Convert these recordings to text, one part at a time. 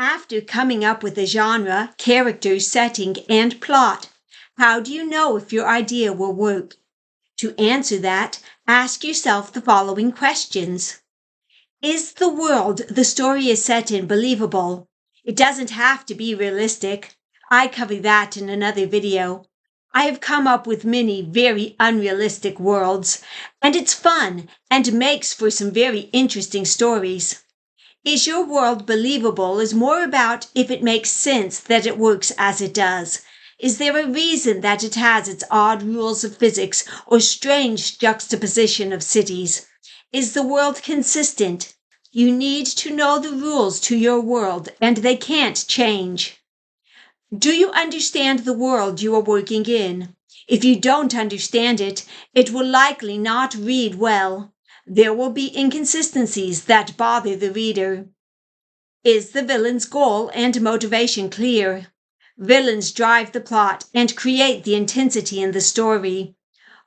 After coming up with a genre, character, setting, and plot, how do you know if your idea will work? To answer that, ask yourself the following questions. Is the world the story is set in believable? It doesn't have to be realistic. I cover that in another video. I have come up with many very unrealistic worlds, and it's fun and makes for some very interesting stories. Is your world believable is more about if it makes sense that it works as it does. Is there a reason that it has its odd rules of physics or strange juxtaposition of cities? Is the world consistent? You need to know the rules to your world, and they can't change. Do you understand the world you are working in? If you don't understand it, it will likely not read well. There will be inconsistencies that bother the reader. Is the villain's goal and motivation clear? Villains drive the plot and create the intensity in the story.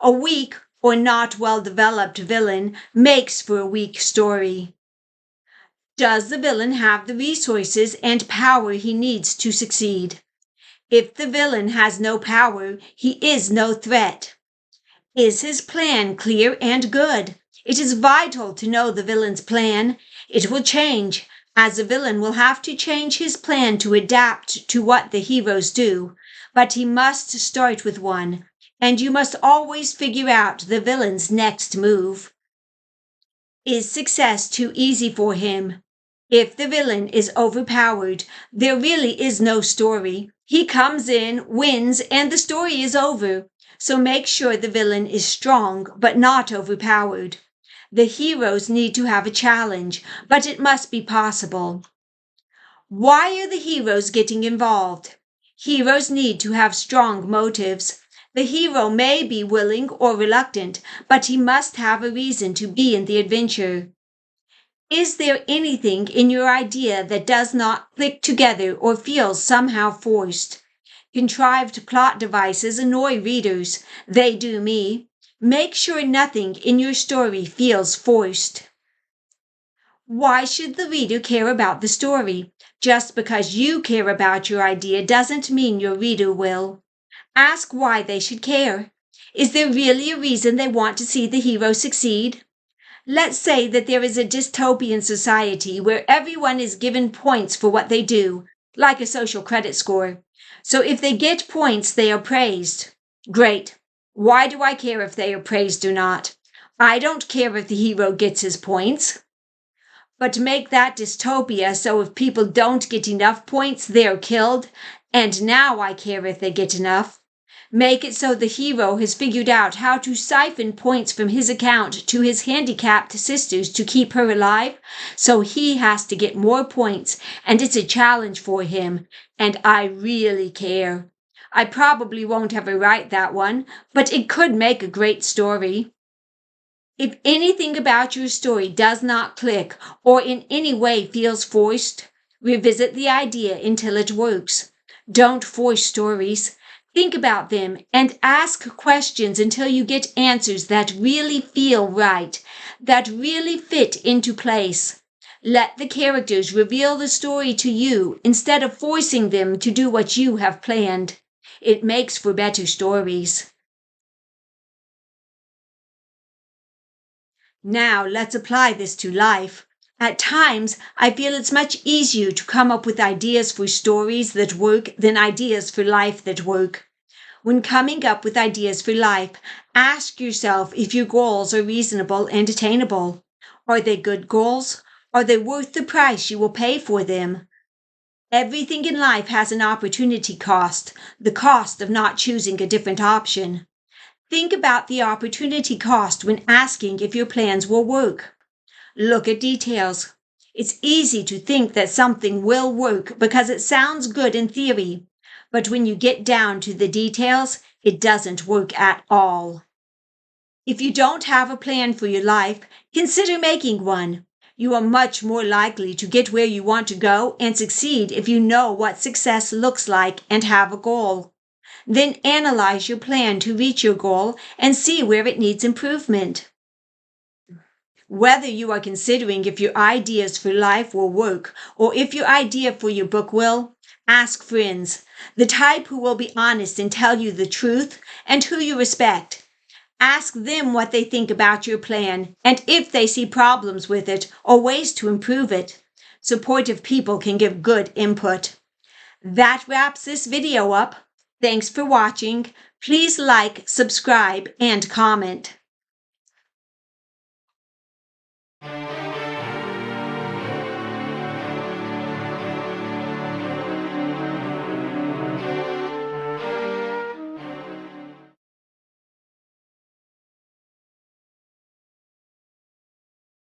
A weak or not well-developed villain makes for a weak story. Does the villain have the resources and power he needs to succeed? If the villain has no power, he is no threat. Is his plan clear and good? It is vital to know the villain's plan. It will change, as the villain will have to change his plan to adapt to what the heroes do. But he must start with one, and you must always figure out the villain's next move. Is success too easy for him? If the villain is overpowered, there really is no story. He comes in, wins, and the story is over. So make sure the villain is strong but not overpowered. The heroes need to have a challenge, but it must be possible. Why are the heroes getting involved? Heroes need to have strong motives. The hero may be willing or reluctant, but he must have a reason to be in the adventure. Is there anything in your idea that does not click together or feels somehow forced? Contrived plot devices annoy readers. They do me. Make sure nothing in your story feels forced. Why should the reader care about the story? Just because you care about your idea doesn't mean your reader will. Ask why they should care. Is there really a reason they want to see the hero succeed? Let's say that there is a dystopian society where everyone is given points for what they do, like a social credit score. So if they get points, they are praised. Great. Why do I care if they are praised or not? I don't care if the hero gets his points. But make that dystopia so if people don't get enough points, they're killed. And now I care if they get enough. Make it so the hero has figured out how to siphon points from his account to his handicapped sisters to keep her alive, so he has to get more points, and it's a challenge for him, and I really care. I probably won't ever write that one, but it could make a great story. If anything about your story does not click or in any way feels forced, revisit the idea until it works. Don't force stories. Think about them and ask questions until you get answers that really feel right, that really fit into place. Let the characters reveal the story to you instead of forcing them to do what you have planned. It makes for better stories. Now let's apply this to life. At times, I feel it's much easier to come up with ideas for stories that work than ideas for life that work. When coming up with ideas for life, ask yourself if your goals are reasonable and attainable. Are they good goals? Are they worth the price you will pay for them? Everything in life has an opportunity cost, the cost of not choosing a different option. Think about the opportunity cost when asking if your plans will work. Look at details. It's easy to think that something will work because it sounds good in theory, but when you get down to the details, it doesn't work at all. If you don't have a plan for your life, consider making one. You are much more likely to get where you want to go and succeed if you know what success looks like and have a goal. Then analyze your plan to reach your goal and see where it needs improvement. Whether you are considering if your ideas for life will work or if your idea for your book will, ask friends, the type who will be honest and tell you the truth and who you respect. Ask them what they think about your plan and if they see problems with it or ways to improve it. Supportive people can give good input. That wraps this video up. Thanks for watching. Please like, subscribe, and comment.